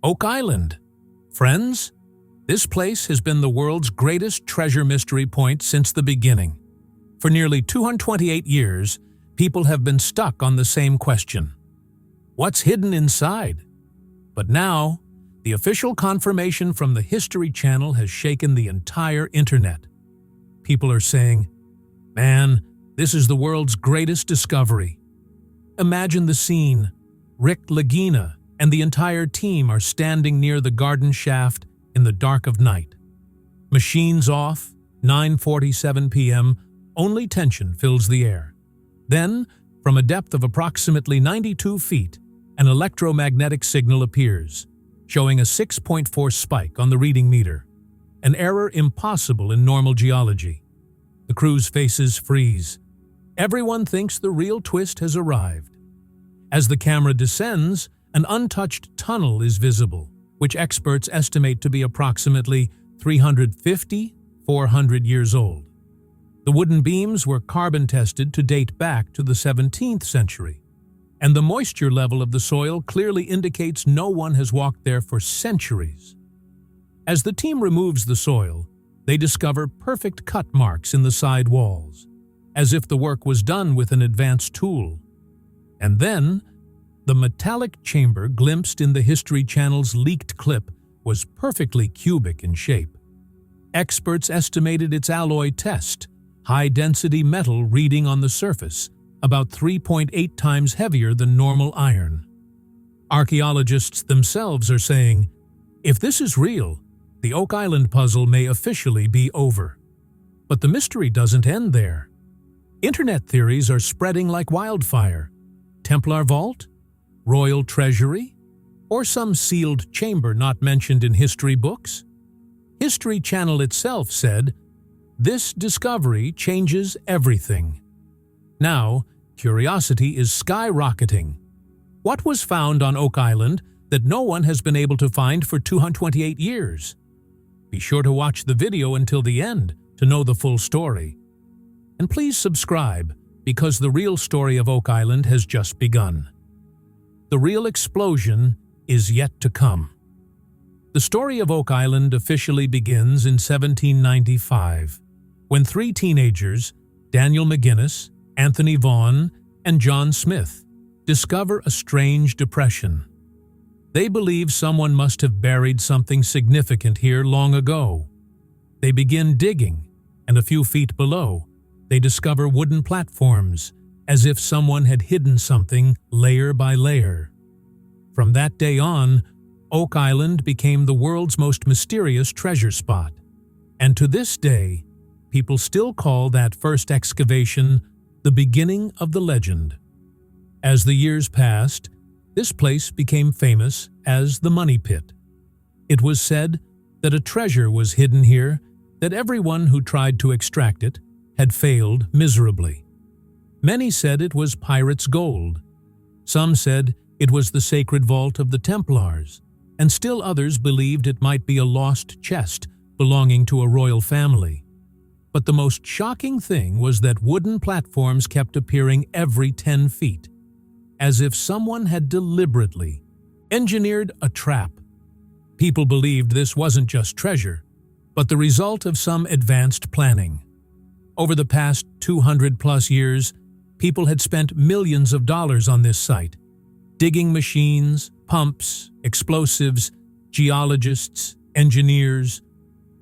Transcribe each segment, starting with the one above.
Oak Island. Friends, this place has been the world's greatest treasure mystery point since the beginning. For nearly 228 years, people have been stuck on the same question. What's hidden inside? But now, the official confirmation from the History Channel has shaken the entire internet. People are saying, "Man, this is the world's greatest discovery." Imagine the scene. Rick Lagina and the entire team are standing near the garden shaft in the dark of night. Machines off, 9:47 p.m., only tension fills the air. Then, from a depth of approximately 92 feet, an electromagnetic signal appears, showing a 6.4 spike on the reading meter, an error impossible in normal geology. The crew's faces freeze. Everyone thinks the real twist has arrived. As the camera descends, an untouched tunnel is visible, which experts estimate to be approximately 350–400 years old. The wooden beams were carbon-tested to date back to the 17th century, and the moisture level of the soil clearly indicates no one has walked there for centuries. As the team removes the soil, they discover perfect cut marks in the side walls, as if the work was done with an advanced tool. And then, the metallic chamber glimpsed in the History Channel's leaked clip was perfectly cubic in shape. Experts estimated its alloy test, high-density metal reading on the surface, about 3.8 times heavier than normal iron. Archaeologists themselves are saying, if this is real, the Oak Island puzzle may officially be over. But the mystery doesn't end there. Internet theories are spreading like wildfire. Templar vault? Royal treasury? Or some sealed chamber not mentioned in history books? History Channel itself said, "This discovery changes everything." Now, curiosity is skyrocketing. What was found on Oak Island that no one has been able to find for 228 years? Be sure to watch the video until the end to know the full story. And please subscribe, because the real story of Oak Island has just begun. The real explosion is yet to come. The story of Oak Island officially begins in 1795, when three teenagers, Daniel McGinnis, Anthony Vaughan, and John Smith, discover a strange depression. They believe someone must have buried something significant here long ago. They begin digging, and a few feet below, they discover wooden platforms, as if someone had hidden something layer by layer. From that day on, Oak Island became the world's most mysterious treasure spot. And to this day, people still call that first excavation the beginning of the legend. As the years passed, this place became famous as the Money Pit. It was said that a treasure was hidden here, that everyone who tried to extract it had failed miserably. Many said it was pirates' gold. Some said it was the sacred vault of the Templars, and still others believed it might be a lost chest belonging to a royal family. But the most shocking thing was that wooden platforms kept appearing every 10 feet, as if someone had deliberately engineered a trap. People believed this wasn't just treasure, but the result of some advanced planning. Over the past 200+ years, people had spent millions of dollars on this site. Digging machines, pumps, explosives, geologists, engineers.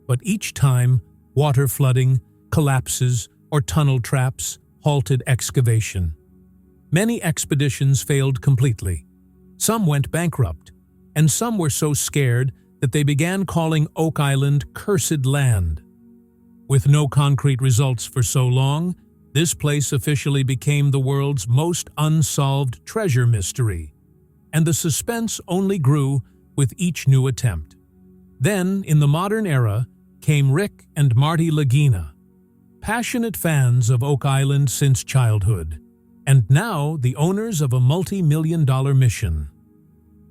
But each time, water flooding, collapses, or tunnel traps halted excavation. Many expeditions failed completely. Some went bankrupt, and some were so scared that they began calling Oak Island Cursed Land. With no concrete results for so long, this place officially became the world's most unsolved treasure mystery, and the suspense only grew with each new attempt. Then, in the modern era, came Rick and Marty Lagina, passionate fans of Oak Island since childhood, and now the owners of a multi-million-dollar mission.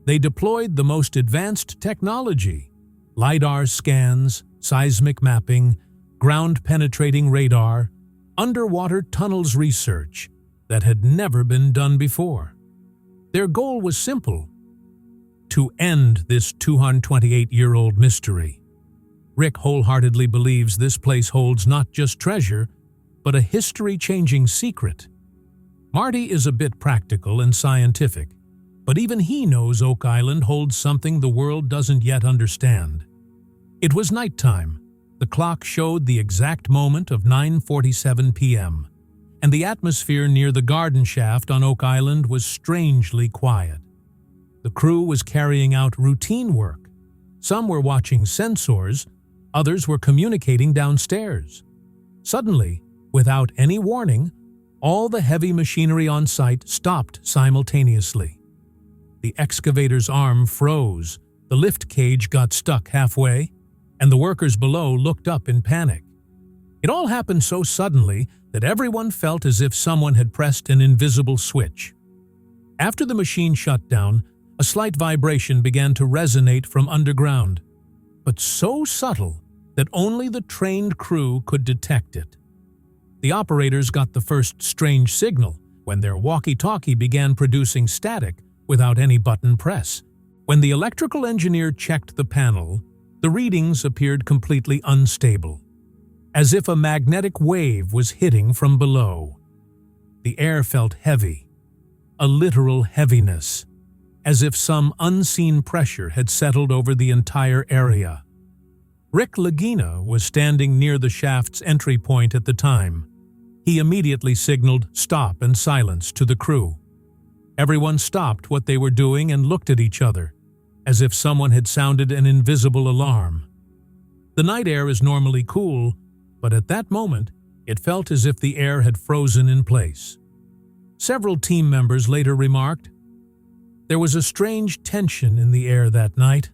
They deployed the most advanced technology: LiDAR scans, seismic mapping, ground-penetrating radar, underwater tunnels research that had never been done before. Their goal was simple: to end this 228-year-old mystery. Rick wholeheartedly believes this place holds not just treasure, but a history-changing secret. Marty is a bit practical and scientific, but even he knows Oak Island holds something the world doesn't yet understand. It was nighttime. The clock showed the exact moment of 9:47 p.m., and the atmosphere near the garden shaft on Oak Island was strangely quiet. The crew was carrying out routine work. Some were watching sensors, others were communicating downstairs. Suddenly, without any warning, all the heavy machinery on site stopped simultaneously. The excavator's arm froze, the lift cage got stuck halfway, and the workers below looked up in panic. It all happened so suddenly that everyone felt as if someone had pressed an invisible switch. After the machine shut down, a slight vibration began to resonate from underground, but so subtle that only the trained crew could detect it. The operators got the first strange signal when their walkie-talkie began producing static without any button press. When the electrical engineer checked the panel, the readings appeared completely unstable, as if a magnetic wave was hitting from below. The air felt heavy, a literal heaviness, as if some unseen pressure had settled over the entire area. Rick Lagina was standing near the shaft's entry point at the time. He immediately signaled stop and silence to the crew. Everyone stopped what they were doing and looked at each other, as if someone had sounded an invisible alarm. The night air is normally cool, but at that moment, it felt as if the air had frozen in place. Several team members later remarked, "There was a strange tension in the air that night,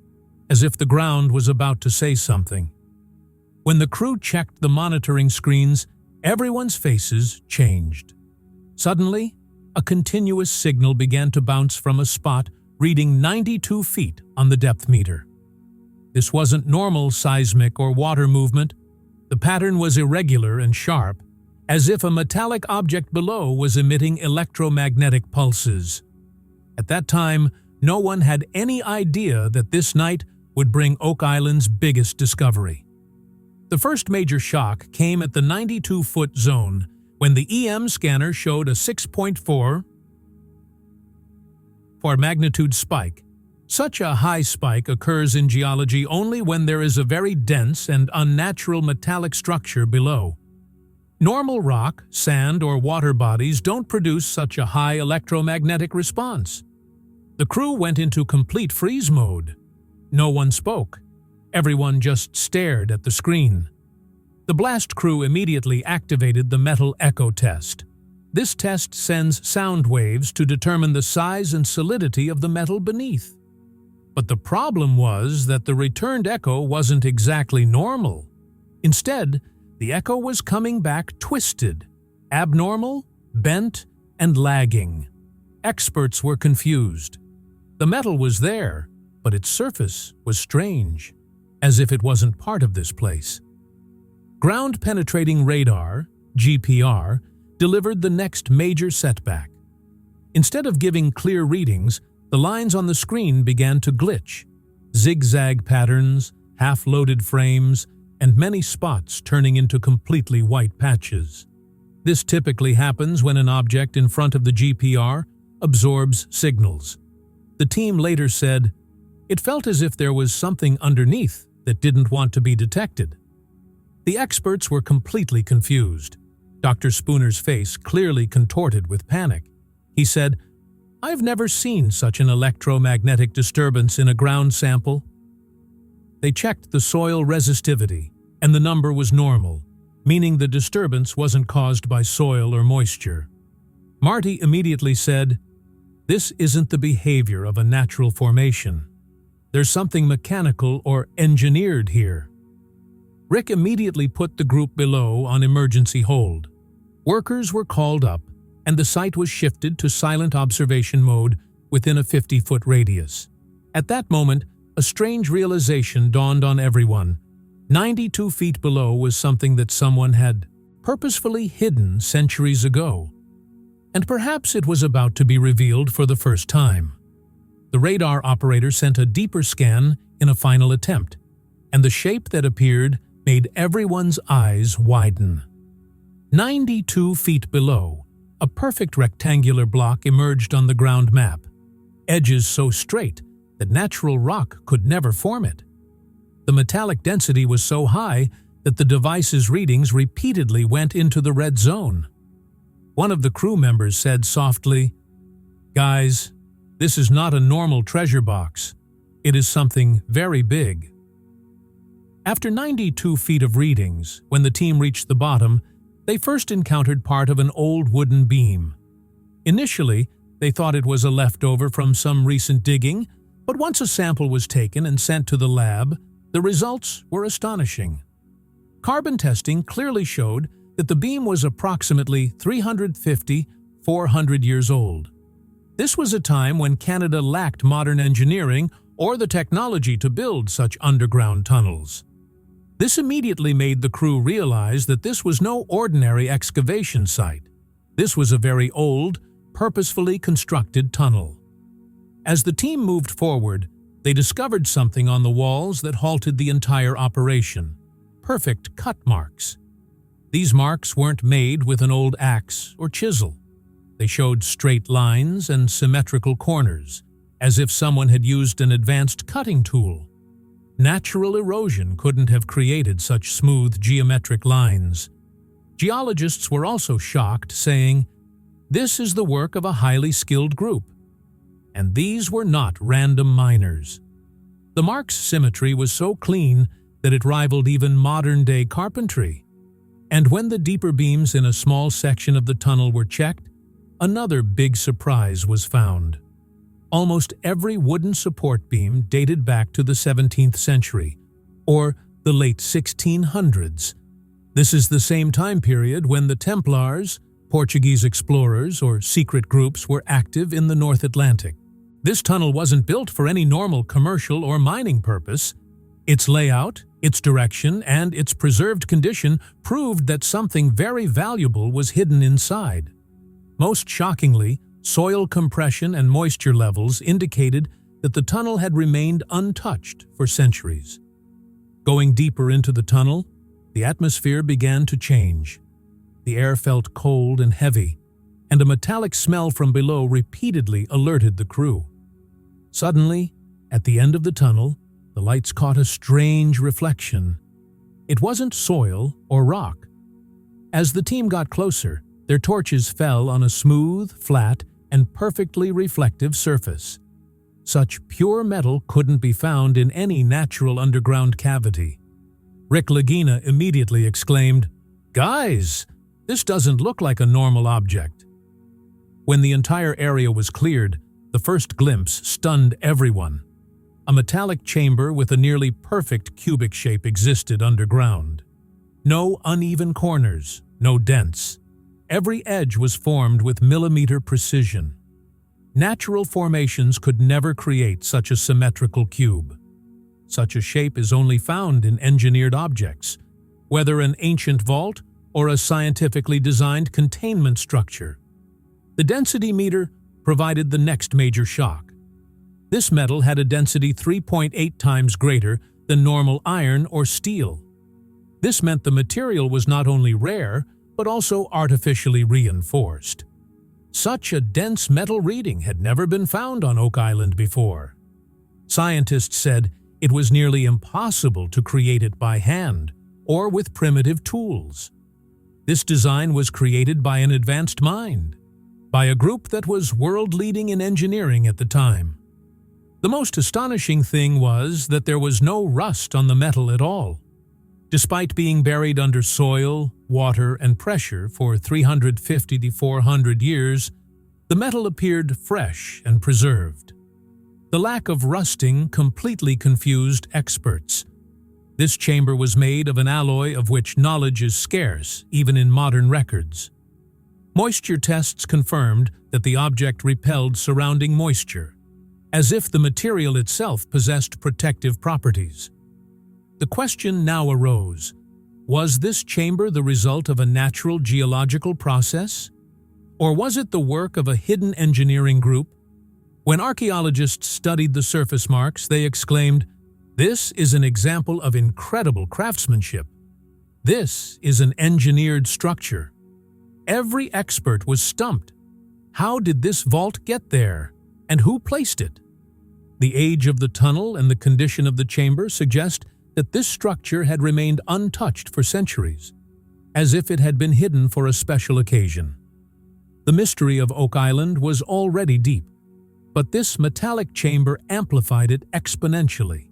as if the ground was about to say something." When the crew checked the monitoring screens, everyone's faces changed. Suddenly, a continuous signal began to bounce from a spot reading 92 feet on the depth meter. This wasn't normal seismic or water movement. The pattern was irregular and sharp, as if a metallic object below was emitting electromagnetic pulses. At that time, no one had any idea that this night would bring Oak Island's biggest discovery. The first major shock came at the 92-foot zone when the EM scanner showed a 6.4 for magnitude spike. Such a high spike occurs in geology only when there is a very dense and unnatural metallic structure below. Normal rock, sand, or water bodies don't produce such a high electromagnetic response. The crew went into complete freeze mode. No one spoke. Everyone just stared at the screen. The blast crew immediately activated the metal echo test. This test sends sound waves to determine the size and solidity of the metal beneath. But the problem was that the returned echo wasn't exactly normal. Instead, the echo was coming back twisted, abnormal, bent, and lagging. Experts were confused. The metal was there, but its surface was strange, as if it wasn't part of this place. Ground-penetrating radar, GPR, delivered the next major setback. Instead of giving clear readings, the lines on the screen began to glitch. Zigzag patterns, half-loaded frames, and many spots turning into completely white patches. This typically happens when an object in front of the GPR absorbs signals. The team later said, "It felt as if there was something underneath that didn't want to be detected." The experts were completely confused. Dr. Spooner's face clearly contorted with panic. He said, "I've never seen such an electromagnetic disturbance in a ground sample." They checked the soil resistivity, and the number was normal, meaning the disturbance wasn't caused by soil or moisture. Marty immediately said, "This isn't the behavior of a natural formation. There's something mechanical or engineered here." Rick immediately put the group below on emergency hold. Workers were called up, and the site was shifted to silent observation mode within a 50-foot radius. At that moment, a strange realization dawned on everyone. 92 feet below was something that someone had purposefully hidden centuries ago. And perhaps it was about to be revealed for the first time. The radar operator sent a deeper scan in a final attempt, and the shape that appeared made everyone's eyes widen. 92 feet below, a perfect rectangular block emerged on the ground map, edges so straight that natural rock could never form it. The metallic density was so high that the device's readings repeatedly went into the red zone. One of the crew members said softly, "Guys, this is not a normal treasure box. It is something very big." After 92 feet of readings, when the team reached the bottom, they first encountered part of an old wooden beam. Initially, they thought it was a leftover from some recent digging, but once a sample was taken and sent to the lab, the results were astonishing. Carbon testing clearly showed that the beam was approximately 350–400 years old. This was a time when Canada lacked modern engineering or the technology to build such underground tunnels. This immediately made the crew realize that this was no ordinary excavation site. This was a very old, purposefully constructed tunnel. As the team moved forward, they discovered something on the walls that halted the entire operation: perfect cut marks. These marks weren't made with an old axe or chisel. They showed straight lines and symmetrical corners, as if someone had used an advanced cutting tool. Natural erosion couldn't have created such smooth geometric lines. Geologists were also shocked, saying, "This is the work of a highly skilled group." And these were not random miners. The mark's symmetry was so clean that it rivaled even modern-day carpentry. And when the deeper beams in a small section of the tunnel were checked, another big surprise was found. Almost every wooden support beam dated back to the 17th century, or the late 1600s. This is the same time period when the Templars, Portuguese explorers or secret groups, were active in the North Atlantic. This tunnel wasn't built for any normal commercial or mining purpose. Its layout, its direction, and its preserved condition proved that something very valuable was hidden inside. Most shockingly, soil compression and moisture levels indicated that the tunnel had remained untouched for centuries. Going deeper into the tunnel, the atmosphere began to change. The air felt cold and heavy, and a metallic smell from below repeatedly alerted the crew. Suddenly, at the end of the tunnel, the lights caught a strange reflection. It wasn't soil or rock. As the team got closer, their torches fell on a smooth, flat, and perfectly reflective surface. Such pure metal couldn't be found in any natural underground cavity. Rick Lagina immediately exclaimed, "Guys, this doesn't look like a normal object." When the entire area was cleared, the first glimpse stunned everyone. A metallic chamber with a nearly perfect cubic shape existed underground. No uneven corners, no dents. Every edge was formed with millimeter precision. Natural formations could never create such a symmetrical cube. Such a shape is only found in engineered objects, whether an ancient vault or a scientifically designed containment structure. The density meter provided the next major shock. This metal had a density 3.8 times greater than normal iron or steel. This meant the material was not only rare, but also artificially reinforced. Such a dense metal reading had never been found on Oak Island before. Scientists said it was nearly impossible to create it by hand or with primitive tools. This design was created by an advanced mind, by a group that was world-leading in engineering at the time. The most astonishing thing was that there was no rust on the metal at all. Despite being buried under soil, water, and pressure for 350 to 400 years, the metal appeared fresh and preserved. The lack of rusting completely confused experts. This chamber was made of an alloy of which knowledge is scarce, even in modern records. Moisture tests confirmed that the object repelled surrounding moisture, as if the material itself possessed protective properties. The question now arose: was this chamber the result of a natural geological process? Or was it the work of a hidden engineering group? When archaeologists studied the surface marks, they exclaimed, "This is an example of incredible craftsmanship. This is an engineered structure." Every expert was stumped. How did this vault get there? And who placed it? The age of the tunnel and the condition of the chamber suggest that this structure had remained untouched for centuries, as if it had been hidden for a special occasion. The mystery of Oak Island was already deep, but this metallic chamber amplified it exponentially.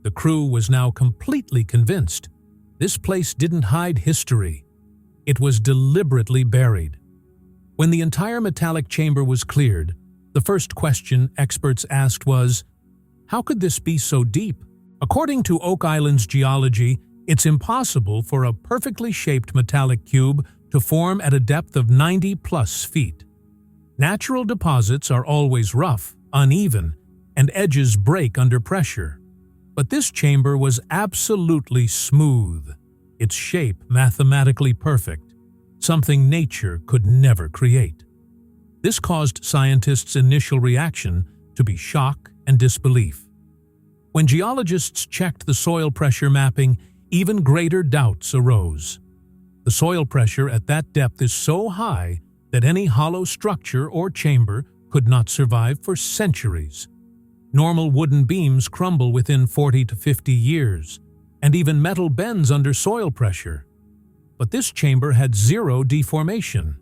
The crew was now completely convinced. This place didn't hide history. It was deliberately buried. When the entire metallic chamber was cleared, the first question experts asked was, how could this be so deep? According to Oak Island's geology, it's impossible for a perfectly shaped metallic cube to form at a depth of 90+ feet. Natural deposits are always rough, uneven, and edges break under pressure. But this chamber was absolutely smooth, its shape mathematically perfect, something nature could never create. This caused scientists' initial reaction to be shock and disbelief. When geologists checked the soil pressure mapping, even greater doubts arose. The soil pressure at that depth is so high that any hollow structure or chamber could not survive for centuries. Normal wooden beams crumble within 40 to 50 years, and even metal bends under soil pressure. But this chamber had zero deformation.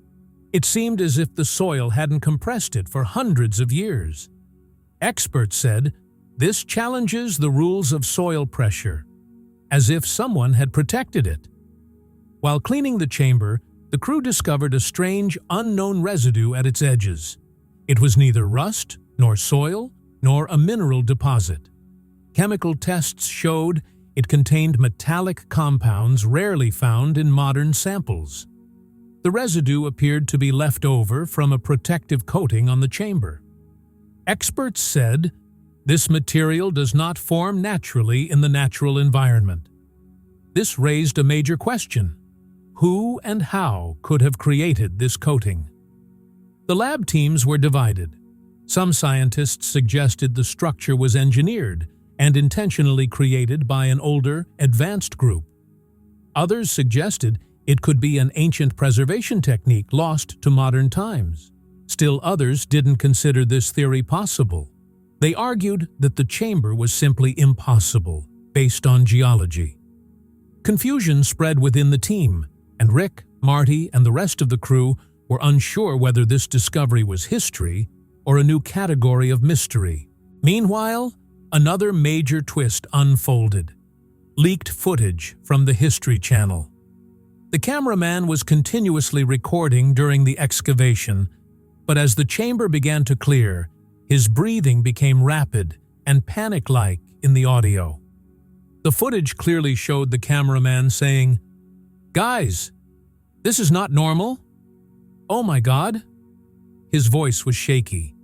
It seemed as if the soil hadn't compressed it for hundreds of years. Experts said, this challenges the rules of soil pressure, as if someone had protected it. While cleaning the chamber, the crew discovered a strange, unknown residue at its edges. It was neither rust, nor soil, nor a mineral deposit. Chemical tests showed it contained metallic compounds rarely found in modern samples. The residue appeared to be left over from a protective coating on the chamber. Experts said, this material does not form naturally in the natural environment. This raised a major question. Who and how could have created this coating? The lab teams were divided. Some scientists suggested the structure was engineered and intentionally created by an older, advanced group. Others suggested it could be an ancient preservation technique lost to modern times. Still others didn't consider this theory possible. They argued that the chamber was simply impossible, based on geology. Confusion spread within the team, and Rick, Marty, and the rest of the crew were unsure whether this discovery was history or a new category of mystery. Meanwhile, another major twist unfolded. Leaked footage from the History Channel. The cameraman was continuously recording during the excavation, but as the chamber began to clear, his breathing became rapid and panic-like in the audio. The footage clearly showed the cameraman saying, "Guys, this is not normal. Oh my God." His voice was shaky,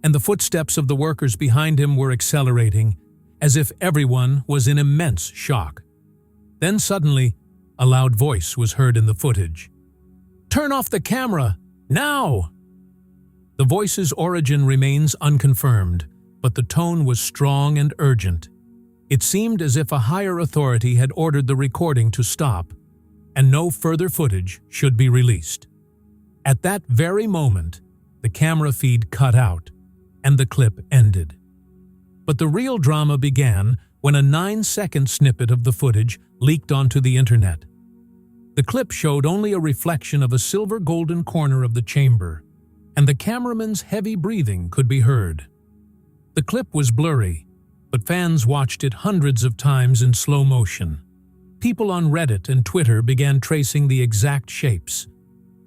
and the footsteps of the workers behind him were accelerating, as if everyone was in immense shock. Then suddenly, a loud voice was heard in the footage. "Turn off the camera, now!" The voice's origin remains unconfirmed, but the tone was strong and urgent. It seemed as if a higher authority had ordered the recording to stop, and no further footage should be released. At that very moment, the camera feed cut out, and the clip ended. But the real drama began when a 9-second snippet of the footage leaked onto the internet. The clip showed only a reflection of a silver-golden corner of the chamber, and the cameraman's heavy breathing could be heard. The clip was blurry, but fans watched it hundreds of times in slow motion. People on Reddit and Twitter began tracing the exact shapes.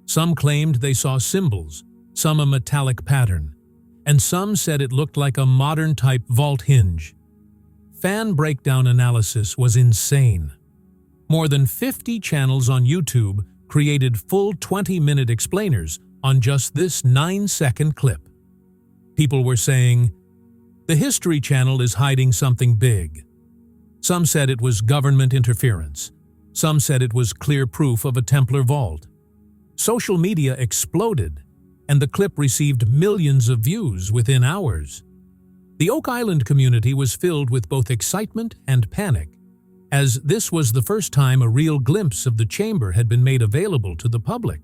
Some claimed they saw symbols, some a metallic pattern, and some said it looked like a modern-type vault hinge. Fan breakdown analysis was insane. More than 50 channels on YouTube created full 20-minute explainers on just this 9-second clip. People were saying, the History Channel is hiding something big. Some said it was government interference. Some said it was clear proof of a Templar vault. Social media exploded. and the clip received millions of views within hours. The Oak Island community was filled with both excitement and panic, as this was the first time a real glimpse of the chamber had been made available to the public.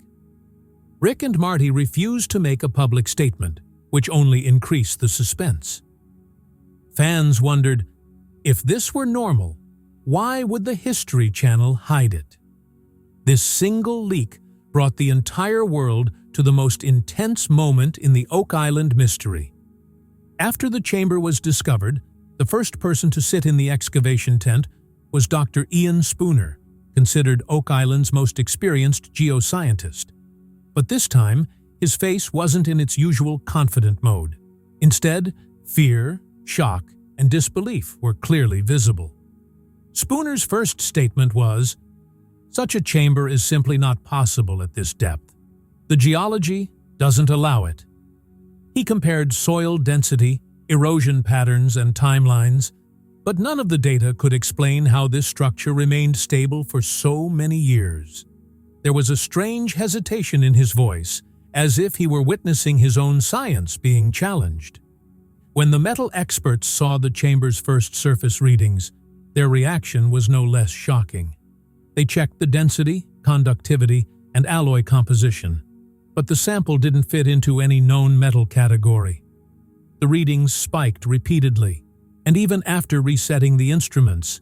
Rick and Marty refused to make a public statement, which only increased the suspense. Fans wondered, if this were normal, why would the History Channel hide it? This single leak brought the entire world to the most intense moment in the Oak Island mystery. After the chamber was discovered, the first person to sit in the excavation tent was Dr. Ian Spooner, considered Oak Island's most experienced geoscientist. But this time, his face wasn't in its usual confident mode. Instead, fear, shock, and disbelief were clearly visible. Spooner's first statement was, "Such a chamber is simply not possible at this depth. The geology doesn't allow it." He compared soil density, erosion patterns, and timelines, but none of the data could explain how this structure remained stable for so many years. There was a strange hesitation in his voice, as if he were witnessing his own science being challenged. When the metal experts saw the chamber's first surface readings, their reaction was no less shocking. They checked the density, conductivity, and alloy composition, but the sample didn't fit into any known metal category. The readings spiked repeatedly, and even after resetting the instruments,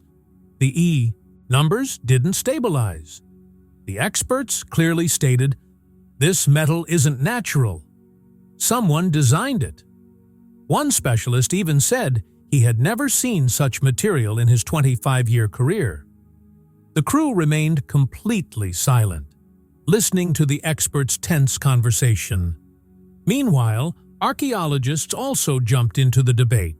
the E numbers didn't stabilize. The experts clearly stated, "This metal isn't natural. Someone designed it." One specialist even said he had never seen such material in his 25-year career. The crew remained completely silent, listening to the experts' tense conversation. Meanwhile, archaeologists also jumped into the debate.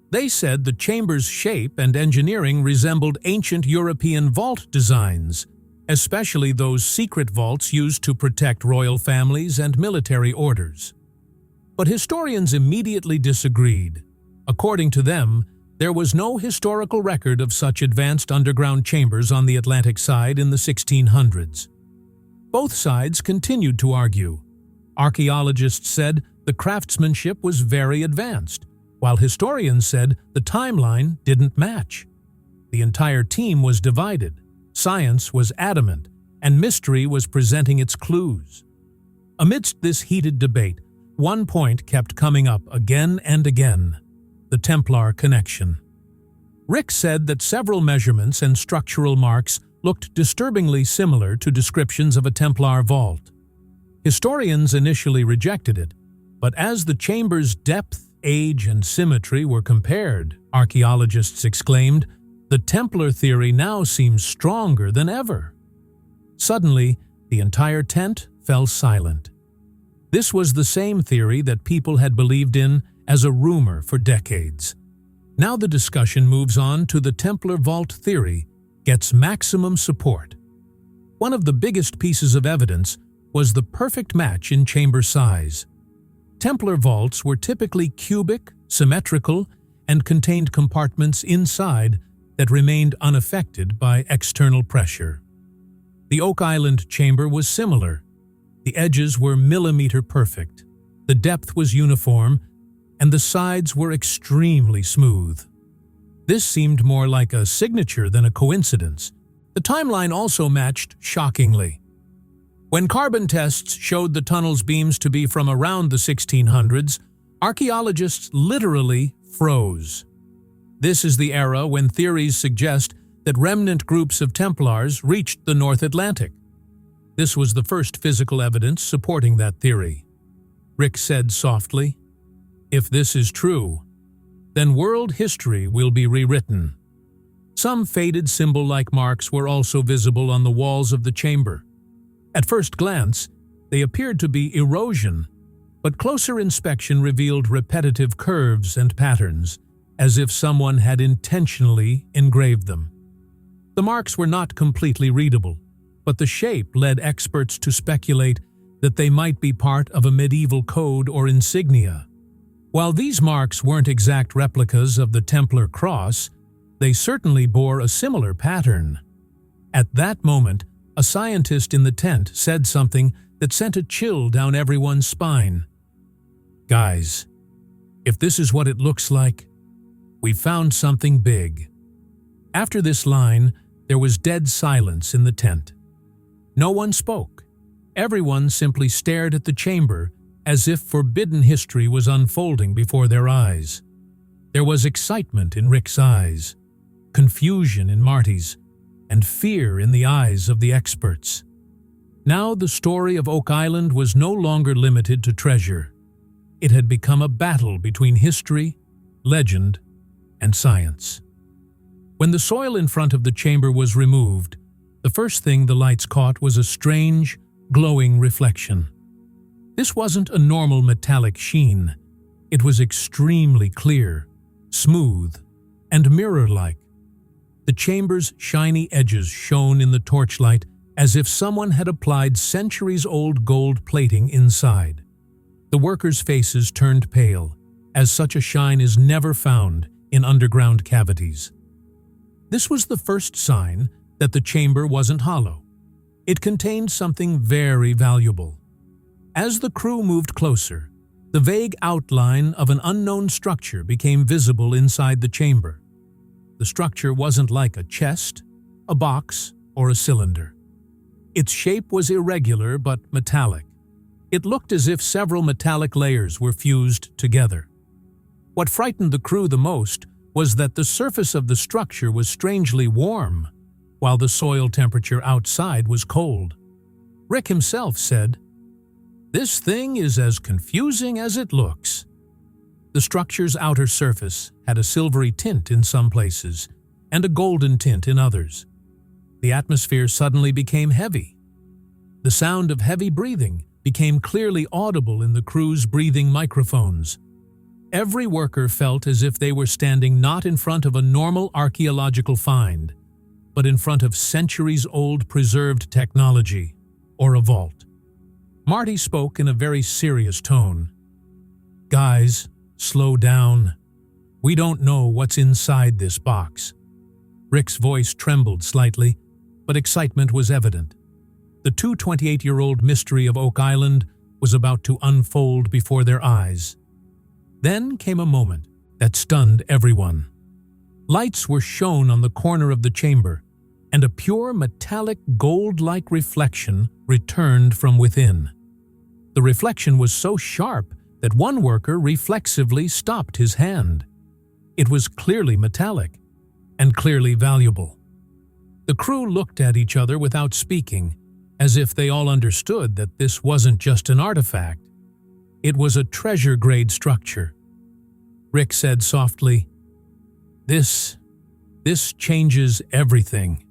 They said the chamber's shape and engineering resembled ancient European vault designs, especially those secret vaults used to protect royal families and military orders. But historians immediately disagreed. According to them, there was no historical record of such advanced underground chambers on the Atlantic side in the 1600s. Both sides continued to argue. Archaeologists said the craftsmanship was very advanced, while historians said the timeline didn't match. The entire team was divided. Science was adamant, and mystery was presenting its clues. Amidst this heated debate, one point kept coming up again and again: the Templar connection. Rick said that several measurements and structural marks looked disturbingly similar to descriptions of a Templar vault. Historians initially rejected it, but as the chamber's depth, age, and symmetry were compared, archaeologists exclaimed, "The Templar theory now seems stronger than ever." Suddenly, the entire tent fell silent. This was the same theory that people had believed in as a rumor for decades. Now the discussion moves on to the Templar vault theory gets maximum support. One of the biggest pieces of evidence was the perfect match in chamber size. Templar vaults were typically cubic, symmetrical, and contained compartments inside that remained unaffected by external pressure. The Oak Island chamber was similar. The edges were millimeter perfect, the depth was uniform, and the sides were extremely smooth. This seemed more like a signature than a coincidence. The timeline also matched shockingly. When carbon tests showed the tunnel's beams to be from around the 1600s, archaeologists literally froze. This is the era when theories suggest that remnant groups of Templars reached the North Atlantic. This was the first physical evidence supporting that theory. Rick said softly, "If this is true, then world history will be rewritten." Some faded symbol-like marks were also visible on the walls of the chamber. At first glance, they appeared to be erosion, but closer inspection revealed repetitive curves and patterns, as if someone had intentionally engraved them. The marks were not completely readable, but the shape led experts to speculate that they might be part of a medieval code or insignia. While these marks weren't exact replicas of the Templar cross, they certainly bore a similar pattern. At that moment, A scientist in the tent said something that sent a chill down everyone's spine. "Guys, if this is what it looks like, we found something big." After this line, there was dead silence in the tent. No one spoke. Everyone simply stared at the chamber as if forbidden history was unfolding before their eyes. There was excitement in Rick's eyes, confusion in Marty's, and fear in the eyes of the experts. Now the story of Oak Island was no longer limited to treasure. It had become a battle between history, legend, and science. When the soil in front of the chamber was removed, the first thing the lights caught was a strange, glowing reflection. This wasn't a normal metallic sheen. It was extremely clear, smooth, and mirror-like. The chamber's shiny edges shone in the torchlight as if someone had applied centuries-old gold plating inside. The workers' faces turned pale, as such a shine is never found in underground cavities. This was the first sign that the chamber wasn't hollow. It contained something very valuable. As the crew moved closer, the vague outline of an unknown structure became visible inside the chamber. The structure wasn't like a chest, a box, or a cylinder. Its shape was irregular but metallic. It looked as if several metallic layers were fused together. What frightened the crew the most was that the surface of the structure was strangely warm, while the soil temperature outside was cold. Rick himself said, "This thing is as confusing as it looks." The structure's outer surface had a silvery tint in some places and a golden tint in others. The atmosphere suddenly became heavy. The sound of heavy breathing became clearly audible in the crew's breathing microphones. Every worker felt as if they were standing not in front of a normal archaeological find, but in front of centuries-old preserved technology, or a vault. Marty spoke in a very serious tone. "Guys, slow down. We don't know what's inside this box." Rick's voice trembled slightly, but excitement was evident. The 228-year-old mystery of Oak Island was about to unfold before their eyes. Then came a moment that stunned everyone. Lights were shown on the corner of the chamber, and a pure metallic gold-like reflection returned from within. The reflection was so sharp that one worker reflexively stopped his hand. It was clearly metallic, and clearly valuable. The crew looked at each other without speaking, as if they all understood that this wasn't just an artifact. It was a treasure-grade structure. Rick said softly, This changes everything."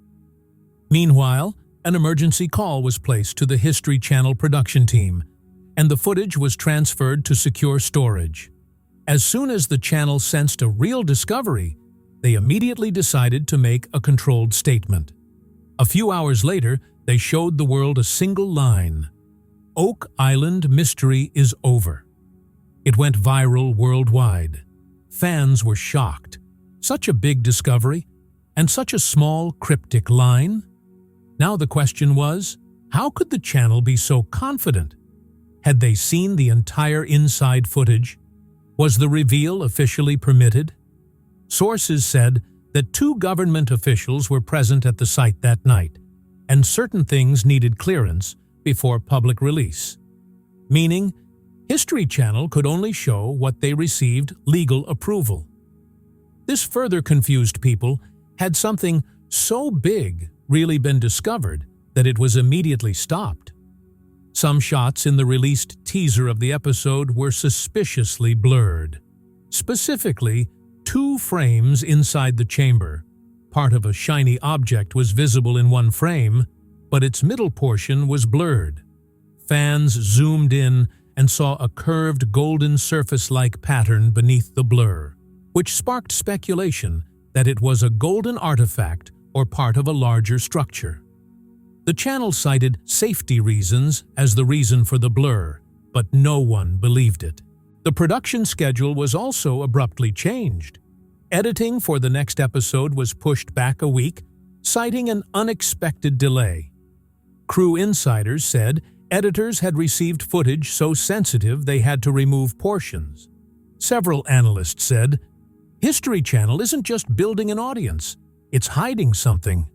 Meanwhile, an emergency call was placed to the History Channel production team, and the footage was transferred to secure storage. As soon as the channel sensed a real discovery, they immediately decided to make a controlled statement. A few hours later, they showed the world a single line: "Oak Island mystery is over." It went viral worldwide. Fans were shocked. Such a big discovery, and such a small, cryptic line? Now the question was, how could the channel be so confident? Had they seen the entire inside footage? Was the reveal officially permitted? Sources said that 2 government officials were present at the site that night, and certain things needed clearance before public release. Meaning, History Channel could only show what they received legal approval. This further confused people. Had something so big really been discovered that it was immediately stopped? Some shots in the released teaser of the episode were suspiciously blurred. Specifically, 2 frames inside the chamber. Part of a shiny object was visible in one frame, but its middle portion was blurred. Fans zoomed in and saw a curved golden surface-like pattern beneath the blur, which sparked speculation that it was a golden artifact or part of a larger structure. The channel cited safety reasons as the reason for the blur, but no one believed it. The production schedule was also abruptly changed. Editing for the next episode was pushed back a week, citing an unexpected delay. Crew insiders said editors had received footage so sensitive they had to remove portions. Several analysts said, History Channel isn't just building an audience, it's hiding something.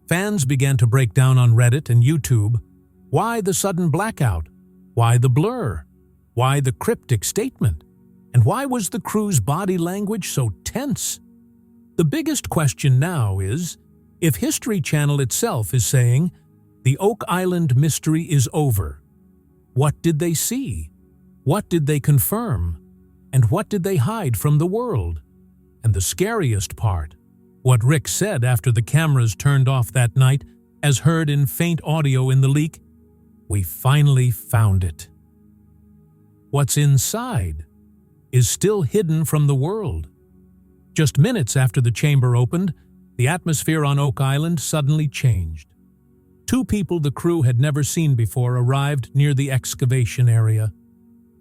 Fans began to break down on Reddit and YouTube. Why the sudden blackout? Why the blur? Why the cryptic statement? And why was the crew's body language so tense? The biggest question now is, if History Channel itself is saying, the Oak Island mystery is over, what did they see? What did they confirm? And what did they hide from the world? And the scariest part, what Rick said after the cameras turned off that night, as heard in faint audio in the leak, we finally found it. What's inside is still hidden from the world. Just minutes after the chamber opened, the atmosphere on Oak Island suddenly changed. Two people the crew had never seen before arrived near the excavation area.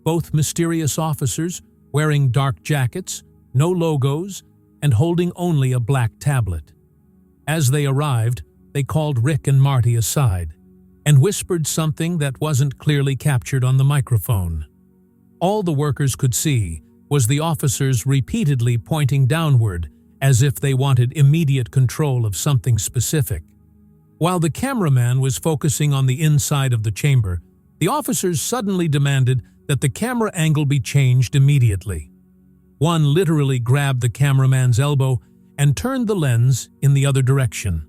Both mysterious officers, wearing dark jackets, no logos, and holding only a black tablet. As they arrived, they called Rick and Marty aside and whispered something that wasn't clearly captured on the microphone. All the workers could see was the officers repeatedly pointing downward as if they wanted immediate control of something specific. While the cameraman was focusing on the inside of the chamber, the officers suddenly demanded that the camera angle be changed immediately. One literally grabbed the cameraman's elbow and turned the lens in the other direction.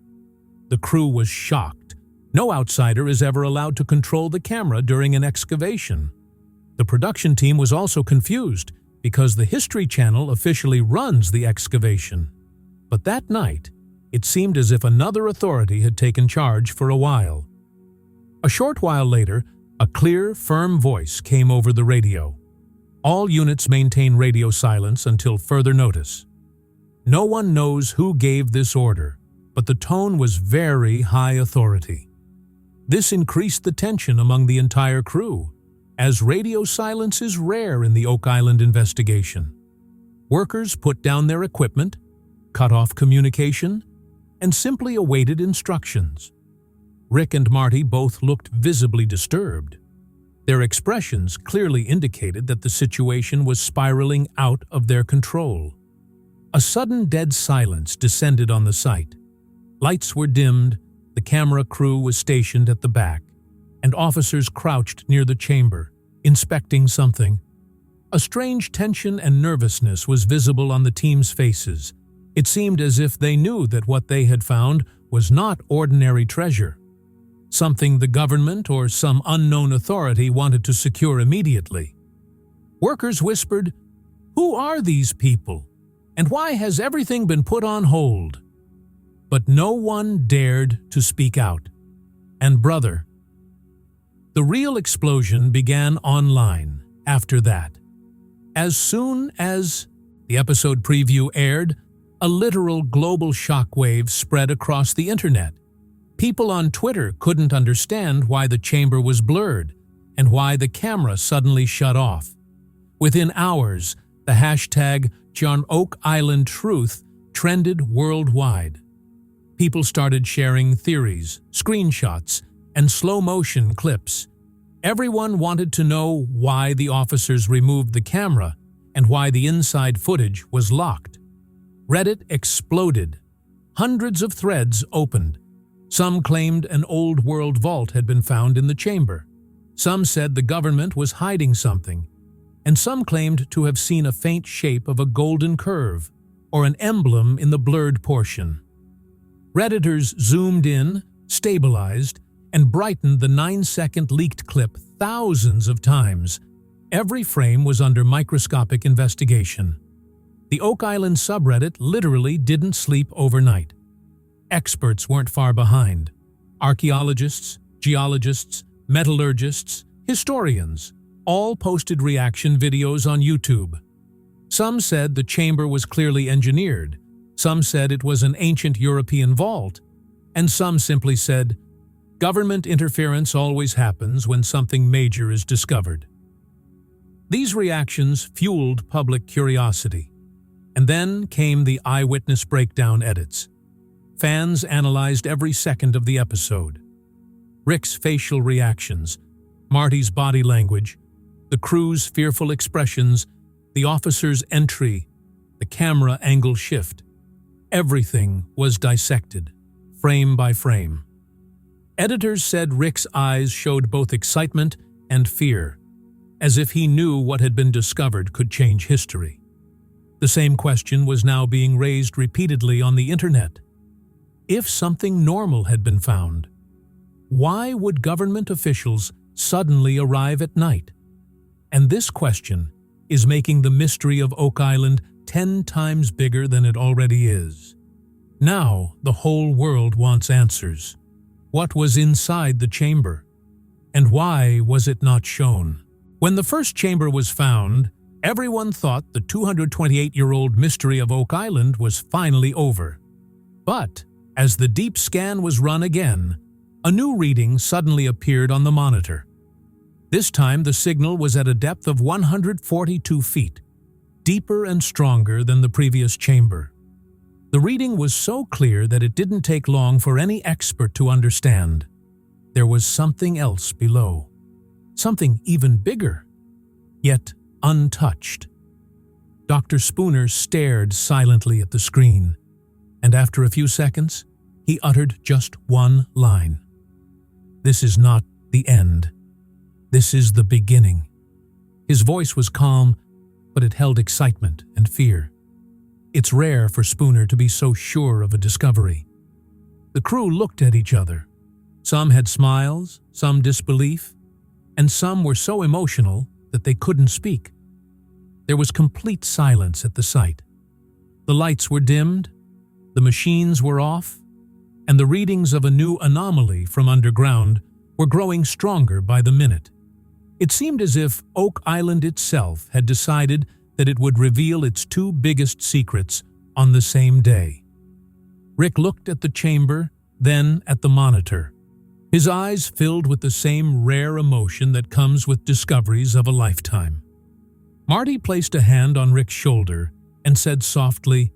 The crew was shocked. No outsider is ever allowed to control the camera during an excavation. The production team was also confused because the History Channel officially runs the excavation. But that night, it seemed as if another authority had taken charge for a while. A short while later, a clear, firm voice came over the radio. All units maintain radio silence until further notice. No one knows who gave this order, but the tone was very high authority. This increased the tension among the entire crew, as radio silence is rare in the Oak Island investigation. Workers put down their equipment, cut off communication, and simply awaited instructions. Rick and Marty both looked visibly disturbed. Their expressions clearly indicated that the situation was spiraling out of their control. A sudden dead silence descended on the site. Lights were dimmed, the camera crew was stationed at the back, and officers crouched near the chamber, inspecting something. A strange tension and nervousness was visible on the team's faces. It seemed as if they knew that what they had found was not ordinary treasure, something the government or some unknown authority wanted to secure immediately. Workers whispered, "Who are these people? And why has everything been put on hold?" But no one dared to speak out. And brother, the real explosion began online after that. As soon as the episode preview aired, a literal global shockwave spread across the internet. People on Twitter couldn't understand why the chamber was blurred and why the camera suddenly shut off. Within hours, the hashtag #JohnOakIslandTruth trended worldwide. People started sharing theories, screenshots, and slow-motion clips. Everyone wanted to know why the officers removed the camera and why the inside footage was locked. Reddit exploded. Hundreds of threads opened. Some claimed an old world vault had been found in the chamber. Some said the government was hiding something. And some claimed to have seen a faint shape of a golden curve or an emblem in the blurred portion. Redditors zoomed in, stabilized, and brightened the 9-second leaked clip thousands of times. Every frame was under microscopic investigation. The Oak Island subreddit literally didn't sleep overnight. Experts weren't far behind. Archaeologists, geologists, metallurgists, historians all posted reaction videos on YouTube. Some said the chamber was clearly engineered. Some said it was an ancient European vault. And some simply said, government interference always happens when something major is discovered. These reactions fueled public curiosity. And then came the eyewitness breakdown edits. Fans analyzed every second of the episode. Rick's facial reactions, Marty's body language, the crew's fearful expressions, the officer's entry, the camera angle shift. Everything was dissected, frame by frame. Editors said Rick's eyes showed both excitement and fear, as if he knew what had been discovered could change history. The same question was now being raised repeatedly on the internet. If something normal had been found, why would government officials suddenly arrive at night? And this question is making the mystery of Oak Island 10 times bigger than it already is. Now the whole world wants answers. What was inside the chamber? And why was it not shown? When the first chamber was found, everyone thought the 228-year-old mystery of Oak Island was finally over. But as the deep scan was run again, a new reading suddenly appeared on the monitor. This time the signal was at a depth of 142 feet, deeper and stronger than the previous chamber. The reading was so clear that it didn't take long for any expert to understand. There was something else below, something even bigger, yet untouched. Dr. Spooner stared silently at the screen, and after a few seconds, he uttered just one line. "This is not the end. This is the beginning." His voice was calm, but it held excitement and fear. It's rare for Spooner to be so sure of a discovery. The crew looked at each other. Some had smiles, some disbelief, and some were so emotional that they couldn't speak. There was complete silence at the site. The lights were dimmed, the machines were off, and the readings of a new anomaly from underground were growing stronger by the minute. It seemed as if Oak Island itself had decided that it would reveal its two biggest secrets on the same day. Rick looked at the chamber, then at the monitor. His eyes filled with the same rare emotion that comes with discoveries of a lifetime. Marty placed a hand on Rick's shoulder and said softly,